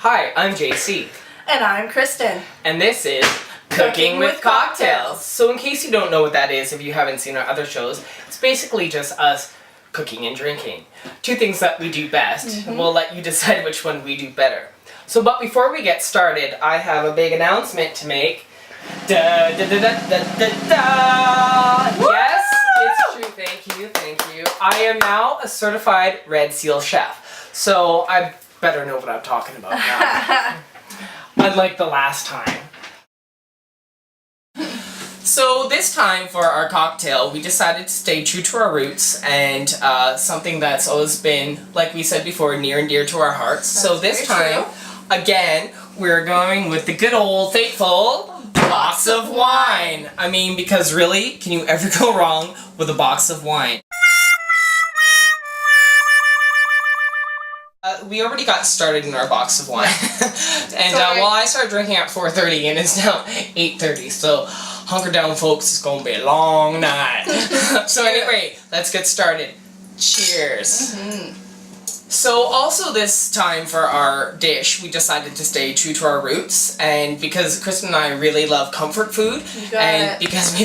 Hi, I'm Jaycee. And I'm Kristen. And this is Cooking with Cocktails. So in case you don't know what that is, if you haven't seen our other shows, it's basically just us cooking and drinking. Two things that we do best, and we'll let you decide which one we do better. So, but before we get started, I have a big announcement to make. Da da da da da da da! Yes, it's true. Thank you. I am now a certified Red Seal chef. So I better know what I'm talking about now. Unlike the last time. So this time for our cocktail, we decided to stay true to our roots and something that's always been, like we said before, near and dear to our hearts. So this time, again, we're going with the good old faithful box of wine. I mean, because really, can you ever go wrong with a box of wine? We already got started in our box of wine. And well, I started drinking at 4:30 and it's now 8:30, so hunker down folks, it's gonna be a long night. So anyway, let's get started. Cheers. So also this time for our dish, we decided to stay true to our roots, and because Kristen and I really love comfort food, because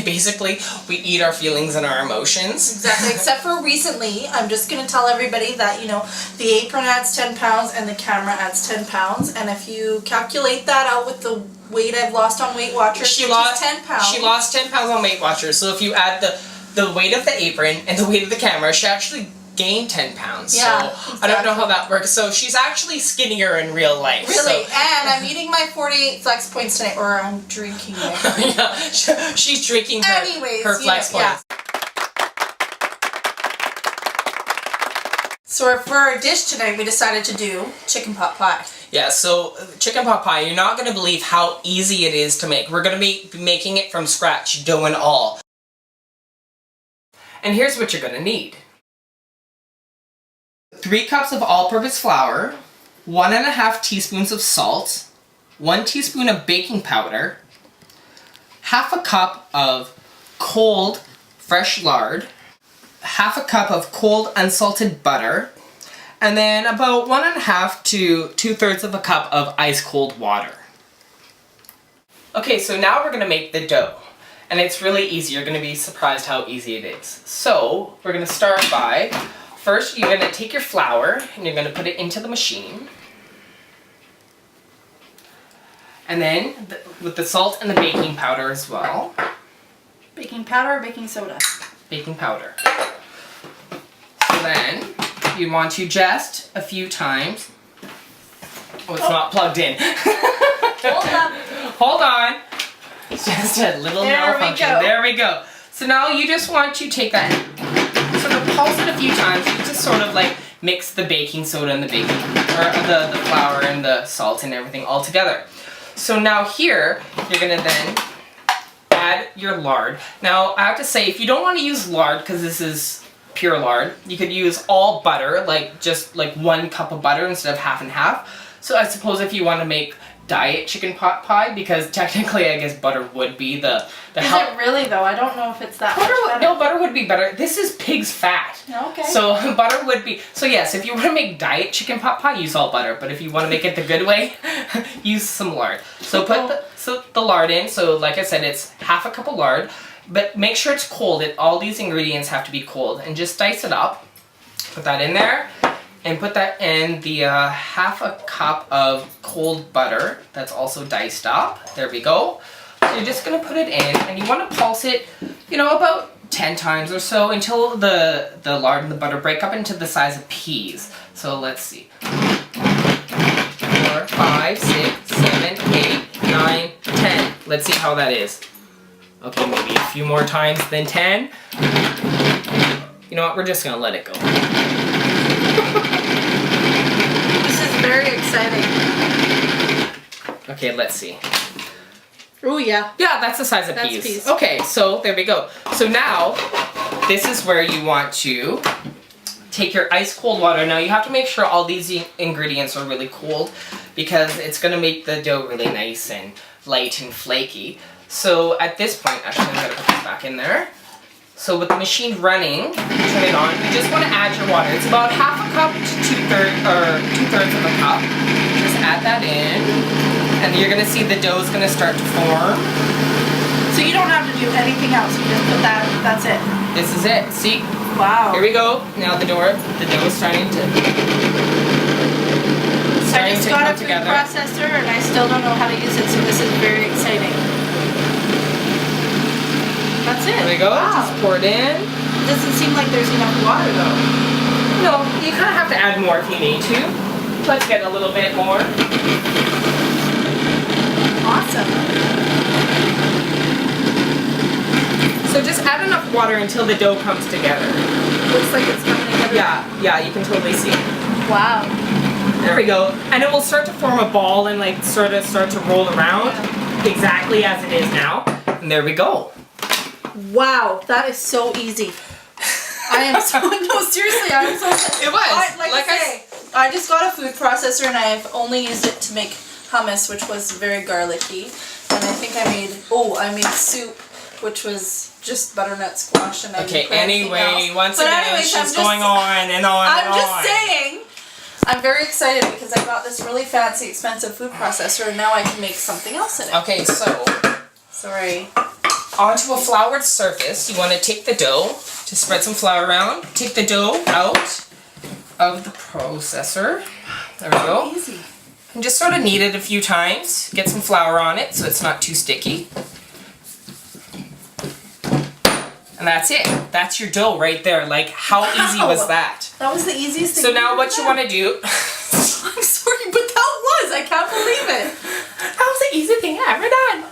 we eat our feelings and our emotions. Exactly, except for recently, I'm just going to tell everybody that, you know, the apron adds 10 pounds and the camera adds 10 pounds, and if you calculate that out with the weight I've lost on Weight Watchers, which is 10 pounds. She lost 10 pounds on Weight Watchers, so if you add the weight of the apron and the weight of the camera, she actually gained 10 pounds. Yeah, so exactly. I don't know how that works. So she's actually skinnier in real life. Really, so. And I'm eating my 48 flex points tonight, or I'm drinking it. Yeah, she's drinking her flex points. Yeah. So for our dish tonight, we decided to do chicken pot pie. Yeah, so chicken pot pie, you're not going to believe how easy it is to make. We're going to be making it from scratch, dough and all. And here's what you're going to need. 3 cups of all-purpose flour, 1.5 teaspoons of salt, 1 teaspoon of baking powder, half a cup of cold fresh lard, half a cup of cold unsalted butter, and then about 1.5 to 2/3 of a cup of ice cold water. Okay, so now we're going to make the dough. And it's really easy. You're going to be surprised how easy it is. So we're going to start by, first you're going to take your flour and you're going to put it into the machine. And then with the salt and the baking powder as well. Baking powder or baking soda? Baking powder. So then you want to just a few times. Oh, it's not plugged in. Hold on. Just a little malfunction. There we go. So now you just want to take that, sort of pulse it a few times. You just sort of like mix the baking soda and the the flour and the salt and everything all together. So now here, you're going to then add your lard. Now I have to say, if you don't want to use lard, because this is pure lard, you could use all butter, like just like 1 cup of butter instead of half and half. So I suppose if you want to make diet chicken pot pie, because technically I guess butter would be the Is it really though? I don't know if it's that much better. No, butter would be better. This is pig's fat. Okay. So butter would be, so yes, if you want to make diet chicken pot pie, use all butter, but if you want to make it the good way, use some lard. So put the lard in. So like I said, it's half a cup of lard, but make sure it's cold. All these ingredients have to be cold, and just dice it up. Put that in there. And put that in the half a cup of cold butter that's also diced up. There we go. So you're just going to put it in, and you want to pulse it, you know, about 10 times or so until the lard and the butter break up into the size of peas. So let's see. 4, 5, 6, 7, 8, 9, 10. Let's see how that is. Okay, maybe a few more times than 10. You know what? We're just going to let it go. This is very exciting. Okay, let's see. Oh yeah. Yeah, that's the size of peas. Okay, so there we go. So now, this is where you want to take your ice cold water. Now you have to make sure all these ingredients are really cold, because it's going to make the dough really nice and light and flaky. So at this point, actually I'm going to put this back in there. So with the machine running, turn it on. You just want to add your water. It's about half a cup to two-thirds of a cup. Just add that in, and you're gonna see the dough is gonna start to form. So you don't have to do anything else. You just put that. That's it. This is it. See? Wow. Here we go. Now the dough is starting to. I just got a food processor and I still don't know how to use it, so this is very exciting. That's it. There we go. Wow. Just pour it in. It doesn't seem like there's enough water though. No, you kind of have to add more if you need to. Let's get a little bit more. Awesome. So just add enough water until the dough comes together. Looks like it's coming together. Yeah, you can totally see. Wow. There we go. And it will start to form a ball and like sort of start to roll around exactly as it is now. And there we go. Wow, that is so easy. I am so, no seriously, I'm so It was. I just got a food processor and I've only used it to make hummus, which was very garlicky. And I think I made soup, which was just butternut squash and I didn't put anything else. Once again, she's going on and on and on. I'm just saying, I'm very excited because I got this really fancy, expensive food processor and now I can make something else in it. Okay, so Sorry. onto a floured surface, you want to take the dough, to spread some flour around. Take the dough out of the processor. There we go. Easy. And just sort of knead it a few times. Get some flour on it so it's not too sticky. And that's it. That's your dough right there. Like, how easy was that? That was the easiest thing. So now what you want to do... I'm sorry, but that was. I can't believe it. That was the easiest thing I ever done.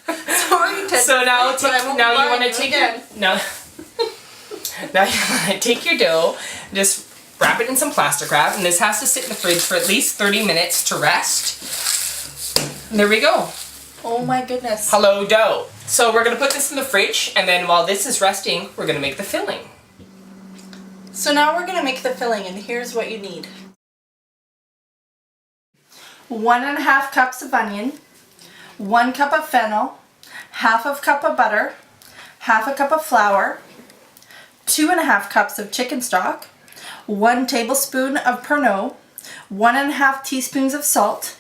Sorry, Ted. So now you want to take again. now you want to take your dough, just wrap it in some plastic wrap, and this has to sit in the fridge for at least 30 minutes to rest. And there we go. Oh my goodness. Hello dough. So we're going to put this in the fridge, and then while this is resting, we're going to make the filling. So now we're going to make the filling, and here's what you need. 1.5 cups of onion, 1 cup of fennel, 1/2 cup of butter, 1/2 cup of flour, 2.5 cups of chicken stock, 1 tablespoon of Pernod, 1.5 teaspoons of salt,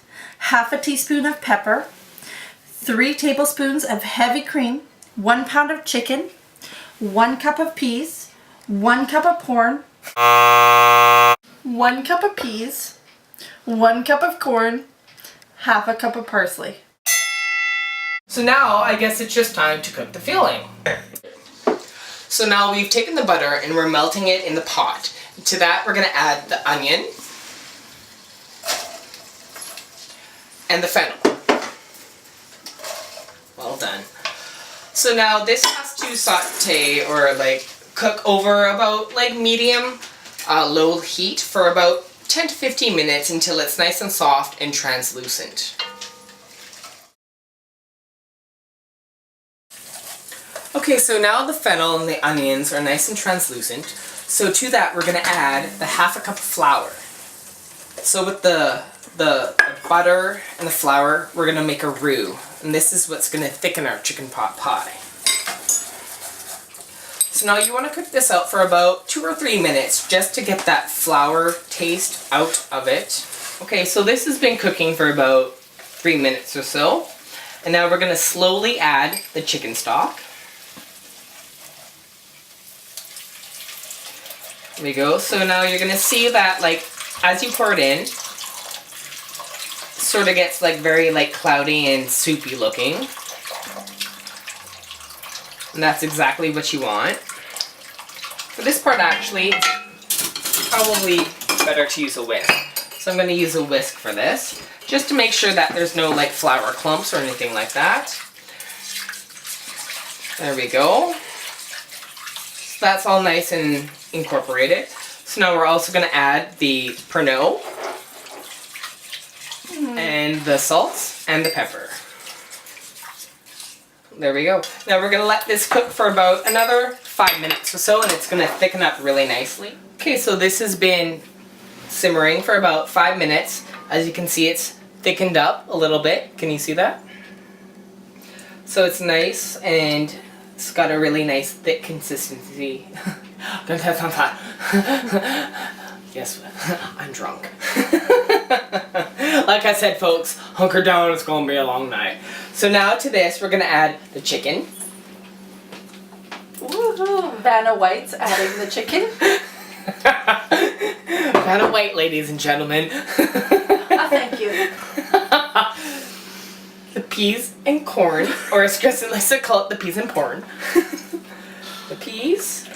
1/2 teaspoon of pepper, 3 tablespoons of heavy cream, 1 pound of chicken, 1 cup of peas, 1 cup of corn, 1 cup of peas, 1 cup of corn, 1/2 cup of parsley. So now I guess it's just time to cook the filling. So now we've taken the butter and we're melting it in the pot. To that we're going to add the onion and the fennel. Well done. So now this has to saute or like cook over about like medium low heat for about 10 to 15 minutes until it's nice and soft and translucent. Okay, so now the fennel and the onions are nice and translucent. So to that we're going to add the 1/2 cup of flour. So with the butter and the flour, we're going to make a roux. And this is what's going to thicken our chicken pot pie. So now you want to cook this out for about 2 or 3 minutes just to get that flour taste out of it. Okay, so this has been cooking for about 3 minutes or so. And now we're going to slowly add the chicken stock. There we go. So now you're going to see that like as you pour it in, sort of gets like very like cloudy and soupy looking. And that's exactly what you want. For this part actually, it's probably better to use a whisk. So I'm going to use a whisk for this, just to make sure that there's no like flour clumps or anything like that. There we go. So that's all nice and incorporated. So now we're also going to add the Pernod and the salt and the pepper. There we go. Now we're going to let this cook for about another 5 minutes or so, and it's going to thicken up really nicely. Okay, so this has been simmering for about 5 minutes. As you can see, it's thickened up a little bit. Can you see that? So it's nice and It's got a really nice thick consistency. Yes, I'm drunk. Like I said, folks, hunker down, it's gonna be a long night. So now to this, we're gonna add the chicken. Woohoo! Vanna White's adding the chicken. Vanna White, ladies and gentlemen. Thank you. The peas and corn, or as Kristen likes to call it, the peas and porn. The peas,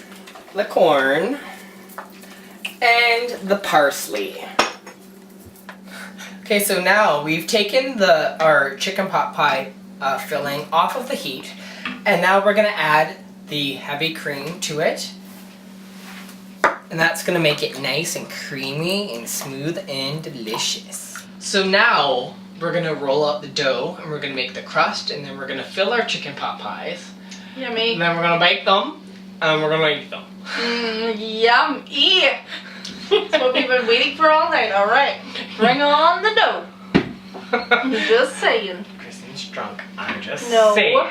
the corn, and the parsley. Okay, so now we've taken our chicken pot pie filling off of the heat, and now we're gonna add the heavy cream to it. And that's gonna make it nice and creamy and smooth and delicious. So now we're gonna roll out the dough and we're gonna make the crust, and then we're gonna fill our chicken pot pies. Yummy. And then we're gonna bake them and we're gonna eat them. Yummy. That's what we've been waiting for all night. All right, bring on the dough. Just saying. Kristen's drunk. I'm just No. saying.